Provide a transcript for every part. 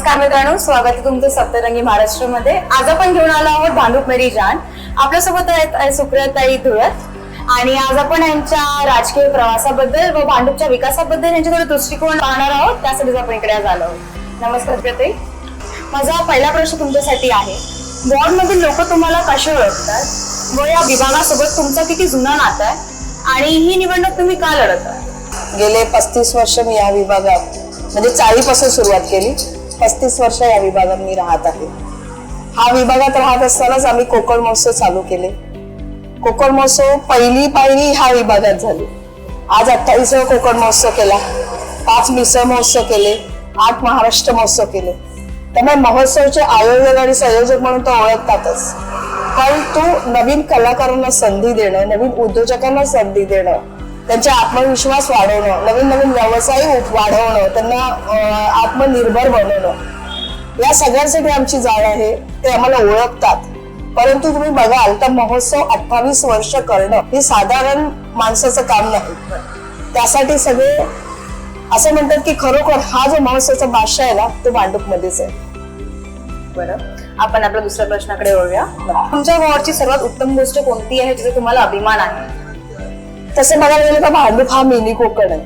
नमस्कार मित्रांनो, स्वागत आहे तुमचं सप्तरंगी महाराष्ट्रमध्ये। आज आपण घेऊन आलो आहोत भांडूप मेरी जान। आपल्यासोबत आहेत सुप्रियाताई धुळत आणि आज आपण यांच्या राजकीय प्रवासाबद्दल व भांडूपच्या विकासाबद्दल यांच्या थोडे दृष्टिकोन पाहणार आहोत। त्यासाठी आपण इकडे आज आलो आहोत। नमस्कार सुप्रियाताई, माझा पहिला प्रश्न तुमच्यासाठी आहे, वॉर्ड मधील लोक तुम्हाला कसे ओळखतात व या विभागासोबत तुमचा किती जुना नाता आहे आणि ही निवडणूक तुम्ही का लढत आहात? गेले 35 वर्ष मी या विभागात म्हणजे 40 पासून सुरुवात केली, 35 वर्ष या विभागात मी राहत आहे। हा विभागात राहत असतानाच आम्ही कोकण महोत्सव चालू केले। कोकण महोत्सव पहिली पायरी ह्या विभागात झाली। आज 28वा कोकण महोत्सव केला, 5 मिसळ महोत्सव केले, 8 महाराष्ट्र महोत्सव केले। त्यामुळे महोत्सवचे आयोजक आणि संयोजक म्हणून तो ओळखतातच, पण तो नवीन कलाकारांना संधी देणं, नवीन उद्योजकांना संधी देणं, त्यांचा आत्मविश्वास वाढवणं, नवीन नवीन व्यवसाय वाढवणं, त्यांना आत्मनिर्भर बनवणं, या सगळ्यांसाठी आमची जाण आहे। ते आम्हाला ओळखतात। परंतु तुम्ही बघाल तर महोत्सव 28 वर्ष करणं हे साधारण माणसाचं काम नाही। त्यासाठी सगळे असं म्हणतात की खरोखर हा जो महोत्सवाचा बादशाह आहे ना, तो भांडूप मध्येच आहे। बरं, आपण आपल्या दुसऱ्या प्रश्नाकडे वळूया। तुमच्या वॉर्डची सर्वात उत्तम गोष्ट कोणती आहे जिचा तुम्हाला अभिमान आहे? तसं बघायला गेलं तर भांडूप हा मिनी कोकण आहे,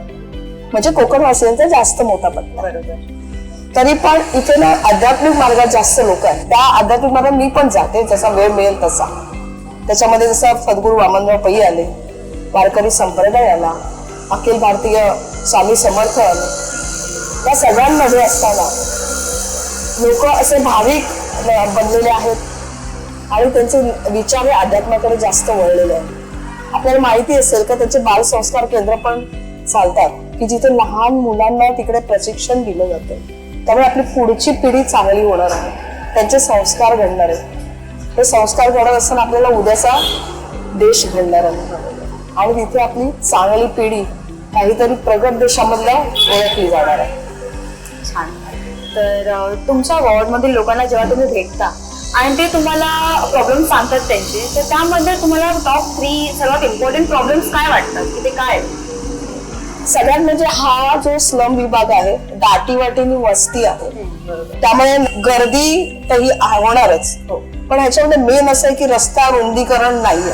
म्हणजे कोकणवासियांचा जास्त मोठा पट्टा। बरोबर, तरी पण इथे ना आध्यात्मिक मार्गात जास्त लोक आहेत। त्या आध्यात्मिक मार्गात मी पण जाते, जसा वेळ मिळेल तसा। त्याच्यामध्ये जसं सद्गुरू वामनराव पै आले, वारकरी संप्रदाय आला, अखिल भारतीय स्वामी समर्थ आले, या सगळ्यांमध्ये असताना लोक असे भाविक बनलेले आहेत आणि त्यांचे विचार हे अध्यात्माकडे जास्त वळलेले आहेत। आपल्याला माहिती असेल का त्याचे बाल संस्कार केंद्र पण चालतात की जिथे लहान मुलांना तिकडे प्रशिक्षण दिलं जातं। त्यामुळे आपली पुढची पिढी चांगली होणार आहे, त्यांचे संस्कार घडणार आहेत। हे संस्कार घडत असताना आपल्याला उद्याचा देश घडणार आहे आणि तिथे आपली चांगली पिढी काहीतरी प्रगत देशामधल्या ओळखली जाणार आहे। छान। तर तुमच्या वॉर्ड मधील लोकांना जेव्हा तुम्ही भेटता आणि ते तुम्हाला प्रॉब्लेम सांगतात त्यांचे, तर त्यामध्ये तुम्हाला टॉप 3 सर्वात इम्पॉर्टंट प्रॉब्लेम्स काय वाटतात की ते काय? सगळ्यात म्हणजे हा जो स्लम विभाग आहे, दाटीवाटीनी वस्ती आहे, त्यामुळे गर्दी तरी होणारच। पण ह्याच्यामध्ये मेन असं आहे की रस्ता रुंदीकरण नाहीये।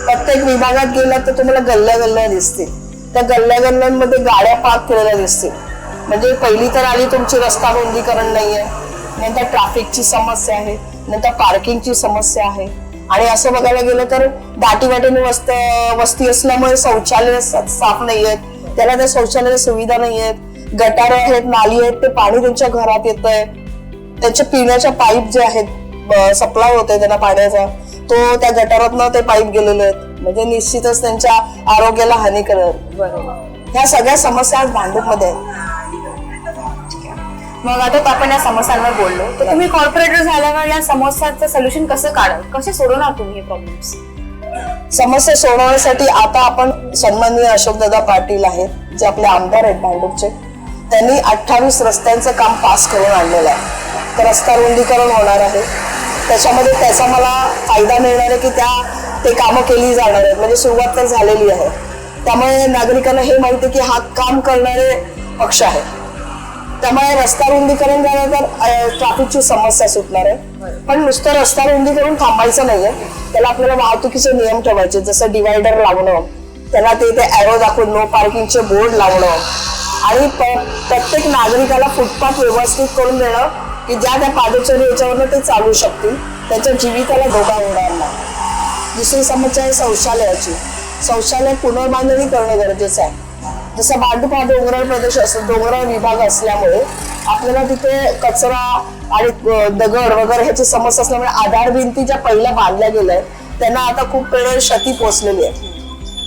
प्रत्येक विभागात गेलात तर तुम्हाला गल्ल्या गल्ल्या दिसतील, त्या गल्ल्या गल्ल्यांमध्ये गाड्या पार्क केलेल्या दिसतील। म्हणजे पहिली तर आली तुमची रस्ता रुंदीकरण नाहीये, नंतर ट्रॅफिकची समस्या आहे, नंतर पार्किंगची समस्या आहे आणि असं बघायला गेलं तर दाटीवाटीने वस्ती असल्यामुळे शौचालय साफ नाही आहेत, त्याला त्या शौचालय सुविधा नाही आहेत, गटार आहेत, नाली आहेत, ते पाणी त्यांच्या घरात येतंय, त्यांच्या पिण्याच्या पाईप जे आहेत सप्लाय होतोय त्यांना पाण्याचा, तो त्या गटारातनं ते पाईप गेलेले आहेत, म्हणजे निश्चितच त्यांच्या आरोग्याला हानिकारक। बरोबर, ह्या सगळ्या समस्या आज भांडूपमध्ये आहेत। मग आता आपण या समस्यांवर बोललो, तर तुम्ही कॉर्पोरेटर झाल्यावर या समस्यांचं सोल्युशन कसं काढाल, कसे सोडवणार तुम्ही हे प्रॉब्लेम्स? समस्या सोडवण्यासाठी आता आपण सन्माननीय अशोकदादा पाटील आहेत, जे आपले आमदार आहेत भांडूपचे, त्यांनी 28 रस्त्यांचं काम पास करून आणलेलं आहे। तर रस्ता रुंदीकरण होणार आहे, त्याच्यामध्ये त्याचा मला फायदा मिळणार आहे की ते कामं केली जाणार आहेत, म्हणजे सुरुवात तर झालेली आहे। त्यामुळे नागरिकांना हे माहिती आहे की हा काम करणारे पक्ष आहे, त्यामुळे रस्ता रुंदीकरण झालं तर ट्रॅफिकची समस्या सुटणार आहे। पण नुसतं रस्ता रुंदीकरण थांबायचं नाहीये, त्याला आपल्याला वाहतुकीचे नियम ठेवायचे, जसं डिवायडर लावणं, त्याला ते ॲरो दाखवून नो पार्किंगचे बोर्ड लावणं आणि प्रत्येक नागरिकाला फुटपाथ व्यवस्थित करून देणं की ज्या त्या पादचारी याच्यावरनं ते चालू शकतील, त्यांच्या जीविताला धोका होणार नाही। दुसरी समस्या आहे शौचालयाची। शौचालय पुनर्बांधणी करणं गरजेचं आहे। जसं भांडूप हा डोंगराळ प्रदेश असतो, डोंगराळ विभाग असल्यामुळे आपल्याला तिथे कचरा आणि दगड वगैरे ह्याची समस्या असल्यामुळे आधार भिंती ज्या पहिल्या बांधल्या गेल्या त्यांना आता खूप वेळ क्षती पोहोचलेली आहे।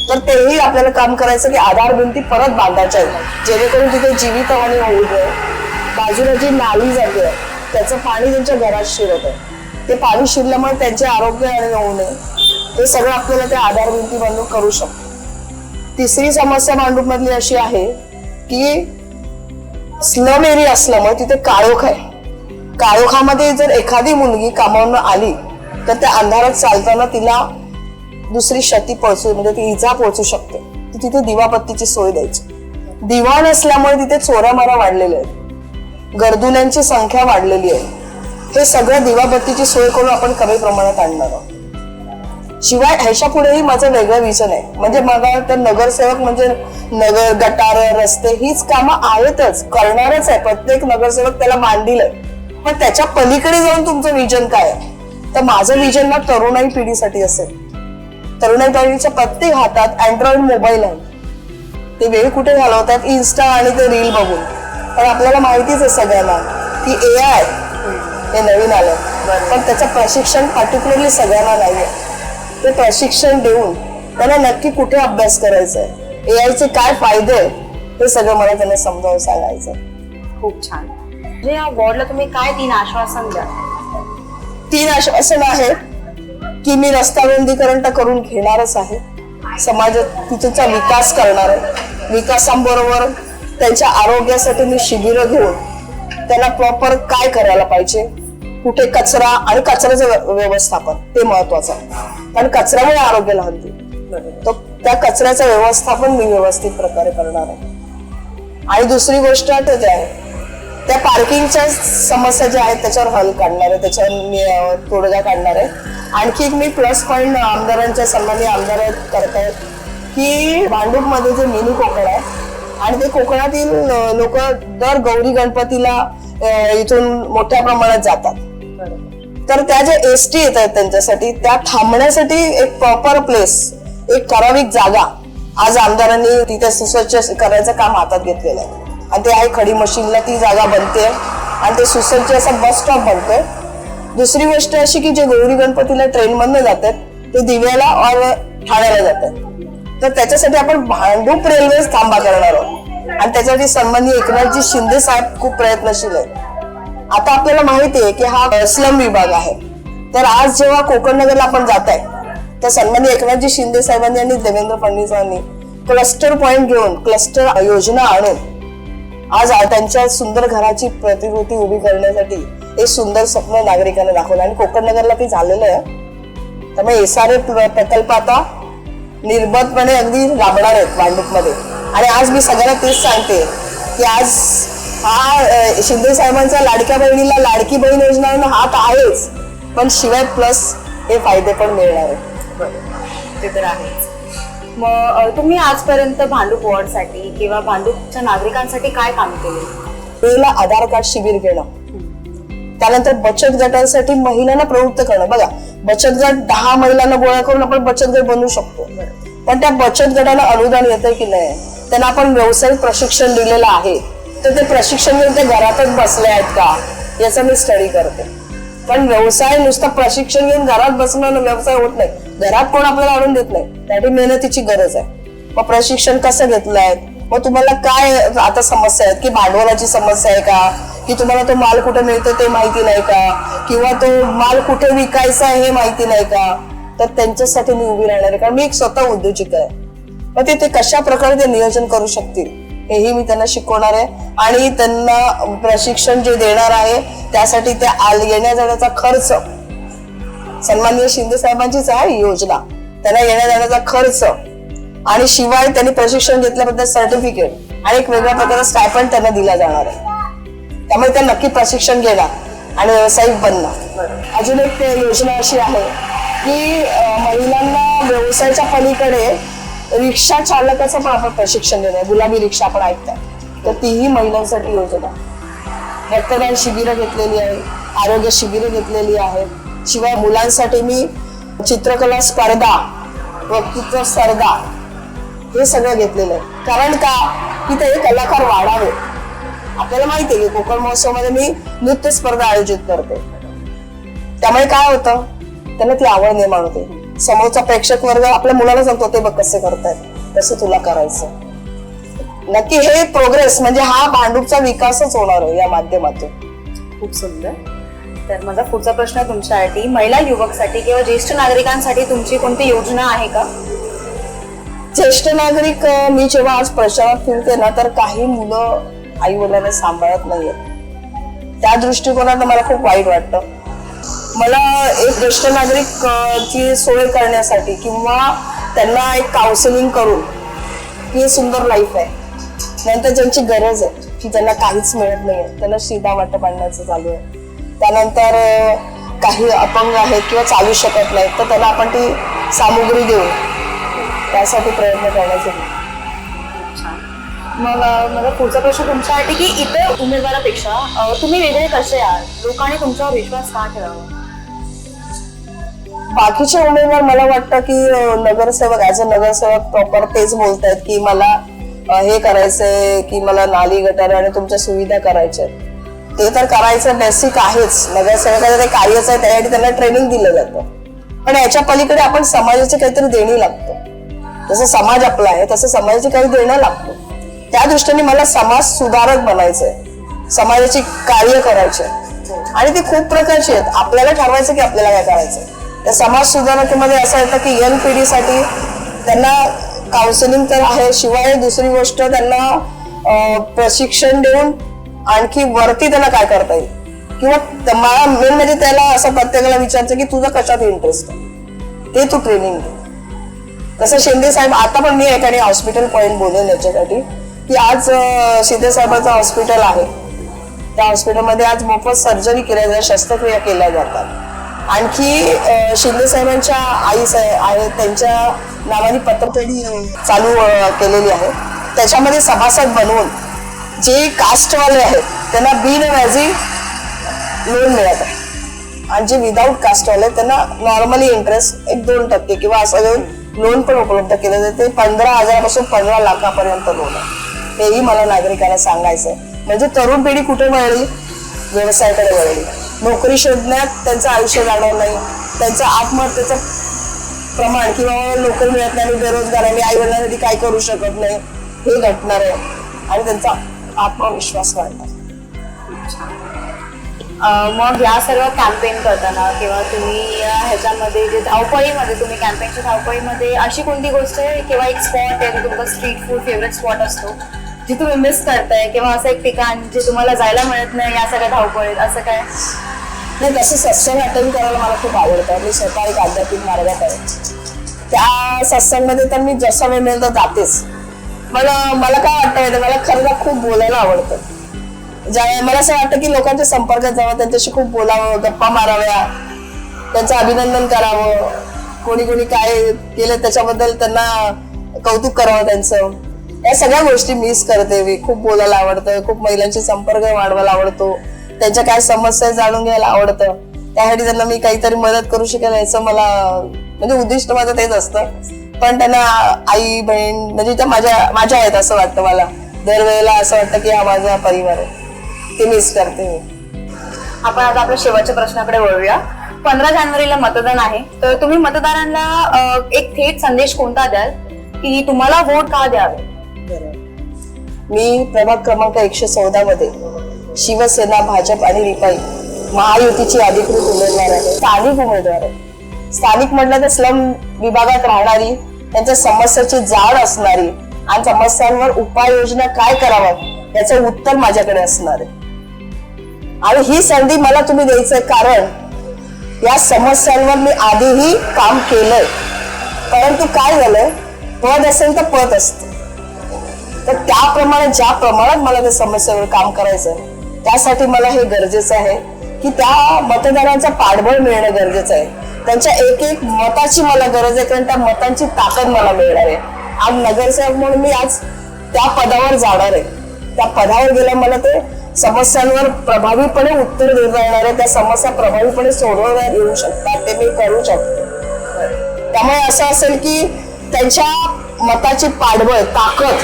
तर तेही आपल्याला काम करायचं की आधार भिंती परत बांधायच्या आहेत, जेणेकरून तिथे जीवितहानी होऊ नये। बाजूला जी नाली जाते त्याचं पाणी त्यांच्या घरात शिरत आहे, ते पाणी शिरल्यामुळे त्यांचे आरोग्य आणि होऊ नये, हे सगळं आपल्याला त्या आधार भिंती बांधून करू शकतो। तिसरी समस्या भांडूप मधली अशी आहे की स्लम एरिया असल्यामुळे तिथे काळोख आहे। काळोखामध्ये जर एखादी मुलगी कामावरून आली तर त्या अंधारात चालताना तिला दुसरी क्षती पोहोचू म्हणजे ती इजा पोहोचू शकते, तिथे दिवाबत्तीची सोय द्यायची। दिवा नसल्यामुळे तिथे चोऱ्यामारा वाढलेल्या आहेत। गरजुल्यांची संख्या वाढलेली आहे. हे सगळं दिवाबत्तीची सोय करून आपण कमी प्रमाणात आणणार आहोत. शिवाय ह्याच्या पुढेही माझं वेगळं विजन आहे. म्हणजे मला तर नगरसेवक म्हणजे नगर, गटार, रस्ते हीच कामं आहेतच, करणारच आहे. प्रत्येक नगरसेवक त्याला मान दिलंय. पण त्याच्या पलीकडे जाऊन तुमचं विजन काय आहे? तर माझं विजन ना तरुणाई पिढीसाठी असेल. तरुणाई पिढीच्या प्रत्येक हातात अँड्रॉइड मोबाईल आहे. ते वेळ कुठे घालवतात? इन्स्टा आणि ते रील बघून. पण आपल्याला माहितीच आहे सगळ्यांना की AI हे नवीन आलं, पण त्याचं प्रशिक्षण पर्टिक्युलरली सगळ्यांना नाहीये. ते प्रशिक्षण देऊन त्यांना नक्की कुठे अभ्यास करायचा आहे, AI चे काय फायदे हे सगळं मला त्यांना समजावून सांगायचं. खूप छान. म्हणजे या वॉर्डला तुम्ही काय 3 आश्वासन द्या? 3 आश्वासन आहेत की मी रस्ता रुंदीकरण तर करून घेणारच आहे, समाजात तिथचा विकास करणार आहे, विकासाबरोबर त्यांच्या आरोग्यासाठी मी शिबिरं घेऊन त्यांना प्रॉपर काय करायला पाहिजे, कुठे कचरा आणि कचऱ्याचं व्यवस्थापन ते महत्वाचं आहे. कारण कचऱ्यामुळे आरोग्याला हानी, तर त्या कचऱ्याचं व्यवस्थापन मी व्यवस्थित प्रकारे करणार आहे. आणि दुसरी गोष्ट आठवते आहे, त्या पार्किंगच्या समस्या ज्या आहेत त्याच्यावर हल काढणार आहे, त्याच्यावर तोडगा काढणार आहे. आणखी एक मी प्लस पॉईंट आमदारांच्या सन्माननीय आमदार करतायत की भांडूपमध्ये जे मिनी कोकण आहे आणि ते कोकणातील लोक दर गौरी गणपतीला इथून मोठ्या प्रमाणात जातात. तर त्या ज्या ST येत आहेत त्यांच्यासाठी त्या थांबण्यासाठी एक प्रॉपर प्लेस, एक ठराविक जागा आज आमदारांनी तिथे सुसज्ज करायचं काम हातात घेतलेलं आहे. आणि ते आहे खडी मशीनला ती जागा बनते आणि ते सुसज्ज असा बस स्टॉप बनतोय. दुसरी गोष्ट अशी की जे गौरी गणपतीला ट्रेन मधनं जातात ते दिव्याला और ठाण्याला जातात. तर त्याच्यासाठी आपण भांडूप रेल्वे थांबा करणार आहोत आणि त्याच्यासाठी सन्माननीय एकनाथजी शिंदे साहेब खूप प्रयत्नशील आहेत. आता आपल्याला माहिती आहे की हा स्लम विभाग आहे. तर आज जेव्हा कोकण नगरला आपण जात आहे तर सन्माननीय एकनाथजी शिंदे साहेबांनी आणि देवेंद्र फडणवीसांनी क्लस्टर पॉइंट घेऊन क्लस्टर योजना आणून आज त्यांच्या सुंदर घराची प्रतिकृती उभी करण्यासाठी एक सुंदर स्वप्न नागरिकांना दाखवलं आणि कोकण नगरला ते झालेलं आहे. त्यामुळे SRA प्रकल्प आता निर्बंधपणे अगदी राबणार आहेत भांडूपमध्ये. आणि आज मी सगळ्यांना तेच सांगते की आज हा शिंदे साहेबांचा लाडक्या बहिणीला लाडकी बहीण योजना हात आहेच, पण शिवाय प्लस हे फायदे पण मिळणार आहेत. ते तर आहेच. मग तुम्ही आजपर्यंत भांडूप वॉर्डसाठी किंवा भांडूपच्या नागरिकांसाठी काय काम केले? पहिला आधार कार्ड शिबिर घेणं, त्यानंतर बचत गटांसाठी महिलांना प्रवृत्त करणं. बघा, बचत गट 10 महिलांना गोळा करून आपण बचत गट बनवू शकतो, पण त्या बचत गटाला अनुदान येतं की नाही, त्यांना आपण व्यवसायिक प्रशिक्षण दिलेलं आहे, तर ते प्रशिक्षण घेऊन ते घरातच बसले आहेत का याचा मी स्टडी करते. पण व्यवसाय नुसतं प्रशिक्षण घेऊन घरात बसणं व्यवसाय होत नाही. घरात कोण आपल्याला आणून देत नाही, त्यासाठी मेहनतीची गरज आहे. मग प्रशिक्षण कसं घेतलंय, मग तुम्हाला काय आता समस्या आहेत की भांडवलाची समस्या आहे का, की तुम्हाला तो माल कुठे मिळतो ते माहिती नाही का, किंवा तो माल कुठे विकायचा आहे हे माहिती नाही का, तर त्यांच्यासाठी मी उभी राहणार आहे. कारण मी एक स्वतः उद्योजिका आहे. मग ते कशा प्रकारे ते नियोजन करू शकतील हेही मी त्यांना शिकवणार आहे. आणि त्यांना प्रशिक्षण जे देणार आहे त्यासाठी त्या येण्या जाण्याचा खर्च सन्माननीय शिंदे साहेबांचीच आहे योजना. त्यांना येण्या जाण्याचा खर्च आणि शिवाय त्यांनी प्रशिक्षण घेतल्याबद्दल सर्टिफिकेट आणि एक वेगळ्या प्रकारचा स्टायपंड त्यांना दिला जाणार आहे. त्यामुळे त्या नक्की प्रशिक्षण घेणार आणि व्यावसायिक बनणार. अजून एक योजना अशी आहे की महिलांना व्यवसायाच्या पलीकडे रिक्षा चालकाचं पण आपण प्रशिक्षण देणार. गुलाबी रिक्षा आपण ऐकताय, तर तीही महिलांसाठी योजना. रक्तदान शिबिरं घेतलेली आहे, आरोग्य शिबिरं घेतलेली आहेत. शिवाय मुलांसाठी मी चित्रकला स्पर्धा, वक्तृत्व स्पर्धा हे सगळं घेतलेलं आहे. कारण का की ते कलाकार वाढावे. आपल्याला माहिती आहे की कोकण महोत्सवामध्ये मी नृत्य स्पर्धा आयोजित करते. त्यामुळे काय होतं, त्यांना ती आवड निर्माण होते. समोरचा प्रेक्षक वर्ग आपल्या मुलाला सांगतो ते बघ कसे करतायत, तसं तुला करायचं. नक्की हे प्रोग्रेस म्हणजे हा भांडूपचा विकासच होणार आहे या माध्यमातून. खूप सुंदर. तर माझा पुढचा प्रश्न तुमच्यासाठी, महिला युवकसाठी किंवा ज्येष्ठ नागरिकांसाठी तुमची कोणती योजना आहे का? ज्येष्ठ नागरिक, मी जेव्हा आज प्रचारात फिरते ना तर काही मुलं आई वडिलांना सांभाळत नाहीये. त्या दृष्टिकोनात मला खूप वाईट वाटतं. मला एक ज्येष्ठ नागरिक ची सोय करण्यासाठी किंवा त्यांना एक काउन्सिलिंग करून ही सुंदर लाईफ आहे नंतर ज्यांची गरज आहे की त्यांना काहीच मिळत नाहीये, त्यांना शिधा वाटप आणण्याचं चालू आहे. त्यानंतर काही अपंग आहेत किंवा चालू शकत नाहीत, तर त्यांना आपण ती सामुग्री देऊ, त्यासाठी प्रयत्न करण्याचे. मग माझा पुढचा प्रश्न तुमच्यासाठी की इतर उमेदवारापेक्षा तुम्ही वेगळे कसे आहात, लोकांनी तुमच्यावर विश्वास का ठेवावा? बाकीचे उमेदवार मला वाटतं की नगरसेवक ऍज अ नगरसेवक प्रॉपर तेच बोलतायत की मला हे करायचंय, की मला नाली गटार आणि तुमच्या सुविधा करायच्या. ते तर करायचं बेसिक आहेच, नगरसेवकाचं ते कार्यच आहे, त्यासाठी त्यांना ट्रेनिंग दिलं जातं. पण याच्या पलीकडे आपण समाजाचे काहीतरी देणी लागतो. जसं समाज आपला आहे तसं समाजाचे काही देणं लागतो. त्या दृष्टीने मला समाज सुधारक बनायचंय, समाजाची कार्य करायचे, आणि ते खूप प्रकारचे आहेत. आपल्याला ठरवायचं की आपल्याला काय करायचंय. त्या समाज सुधारकेमध्ये असं येतं की यंग पिढीसाठी त्यांना काउन्सिलिंग तर आहे, शिवाय दुसरी गोष्ट त्यांना प्रशिक्षण देऊन आणखी वरती त्यांना काय करता येईल, किंवा मला मेन म्हणजे त्याला असं प्रत्येकाला विचारायचं की तुझं कशात इंटरेस्ट आहे ते तू ट्रेनिंग घे. तसं शिंदे साहेब, आता पण मी एखादी हॉस्पिटल पॉईंट बोलेल याच्यासाठी की आज शिंदे साहेबांचं हॉस्पिटल आहे, त्या हॉस्पिटलमध्ये आज मोफत सर्जरी केल्या जातात, शस्त्रक्रिया केल्या जातात. आणखी शिंदे साहेबांच्या आई आहेत, त्यांच्या नावाने पत्रपेढी चालू केलेली आहे. त्याच्यामध्ये सभासद बनवून जे कास्टवाले आहेत त्यांना बिनव्याजी लोन मिळत आहे, आणि जे विदाऊट कास्टवाले त्यांना नॉर्मली इंटरेस्ट 1-2% किंवा असं देऊन लोन पण उपलब्ध केलं जाते. 15,000 पासून 15 लाखापर्यंत लोन आहे. हेही मला नागरिकांना सांगायचंय. म्हणजे तरुण पिढी कुठे वळली? व्यवसायाकडे वळली. नोकरी शोधण्यात त्यांचं आयुष्य जाणार नाही, त्यांचं आत्महत्येचं प्रमाण किंवा नोकरी मिळत नाही, बेरोजगारांनी आई वडिलांसाठी काय करू शकत नाही हे घटणार आहे, आणि त्यांचा आत्मविश्वास वाढणार. मग या सर्व कॅम्पेन करताना किंवा तुम्ही ह्याच्यामध्ये जे धावपळीमध्ये तुम्ही कॅम्पेनच्या धावपळीमध्ये अशी कोणती गोष्ट आहे किंवा एक स्पॉट आहे तुमचा स्ट्रीट फूड फेवरेट स्पॉट असतो जे तुम्ही मिस करताय, किंवा असं एक ठिकाण जे तुम्हाला जायला मिळत नाही या सगळ्या धावपळीत, असं काय? नाही, तसं सत्संग अटेंड करायला मला खूप आवडतं. मी स्वतः एक आध्यात्मिक मार्गात आहे. त्या सत्संगमध्ये तर मी जसा वेळ मिळेल तर जातेच. पण मला काय वाटतं, मला खरं खूप बोलायला आवडतं. मला असं वाटतं की लोकांच्या संपर्कात जावं, त्यांच्याशी खूप बोलावं, गप्पा माराव्या, त्यांचं अभिनंदन करावं, कोणी कोणी काय केलं त्याच्याबद्दल त्यांना कौतुक करावं त्यांचं. या सगळ्या गोष्टी मिस करते मी. खूप बोलायला आवडतं, खूप महिलांशी संपर्क वाढवायला आवडतो, त्यांच्या काय समस्या जाणून घ्यायला आवडतं. त्यासाठी त्यांना मी काहीतरी मदत करू शकेल याचं मला म्हणजे उद्दिष्ट माझं तेच असतं. पण त्यांना आई बहीण म्हणजे त्या माझ्या आहेत असं वाटतं मला. दरवेळेला असं वाटतं की हा माझा परिवार आहे, ते मिस करते मी. आपण आता आपल्या शेवटच्या प्रश्नाकडे वळूया. 15 जानेवारीला मतदान आहे, तर तुम्ही मतदारांना एक थेट संदेश कोणता द्याल की तुम्हाला वोट का द्यावे? मी प्रभाग क्रमांक 114 मध्ये शिवसेना, भाजप आणि रिपाई महायुतीची अधिकृत उमेदवार आहे. स्थानिक उमेदवार आहे. स्थानिक म्हटलं तर स्लम विभागात राहणारी, त्यांच्या समस्याची जाण असणारी आणि समस्यांवर उपाययोजना काय कराव्यात याचं उत्तर माझ्याकडे असणार आहे. आणि ही संधी मला तुम्ही द्यायचंय, कारण या समस्यांवर मी आधीही काम केलंय. परंतु काय झालंय, पद असेल तर पद असतं, तर त्याप्रमाणे ज्या प्रमाणात मला त्या समस्येवर काम करायचं त्यासाठी मला हे गरजेचं आहे की त्या मतदारांचा पाठबळ मिळणं गरजेचं आहे. त्यांच्या एक एक मताची मला गरज आहे, कारण त्या मतांची ताकद मला मिळणार आहे. आज नगरसेवक म्हणून मी आज त्या पदावर जाणार आहे. त्या पदावर गेल्या मला ते समस्यांवर प्रभावीपणे उत्तर देता येणार आहे, त्या समस्या प्रभावीपणे सोडवण्यात येऊ शकतात, ते मी करू शकतो. त्यामुळे असं असेल की त्यांच्या मताची पाठबळ, ताकद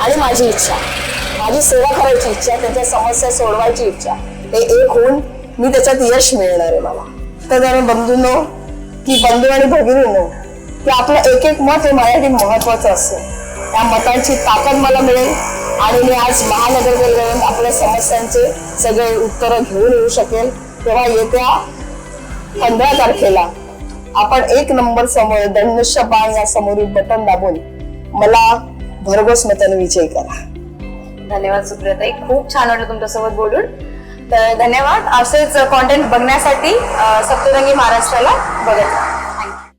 आणि माझी इच्छा, माझी सेवा करायची इच्छा, त्यांच्या समस्या सोडवायची इच्छा, हे एक होऊन मी त्याच्यात यश मिळणार आहे मला. तर जरा बंधूंनो की बंधू आणि भगिनींनो की आपलं एक एक मत हे माझ्यासाठी महत्वाचं असतं. त्या मतांची ताकद मला मिळेल आणि मी आज महानगरपालिकेत आपल्या समस्यांचे सगळे उत्तरं घेऊन येऊ शकेल. तेव्हा येत्या 15 तारखेला आपण 1 नंबर समोर धनुष्य बाण या समोरील बटन दाबून मला भरघोस मताने विजयी करा. धन्यवाद सुप्रियाताई, खूप छान वाटलं तुमच्यासोबत बोलून. तर धन्यवाद. असेच कॉन्टेंट बघण्यासाठी सप्तरंगी महाराष्ट्राला बघत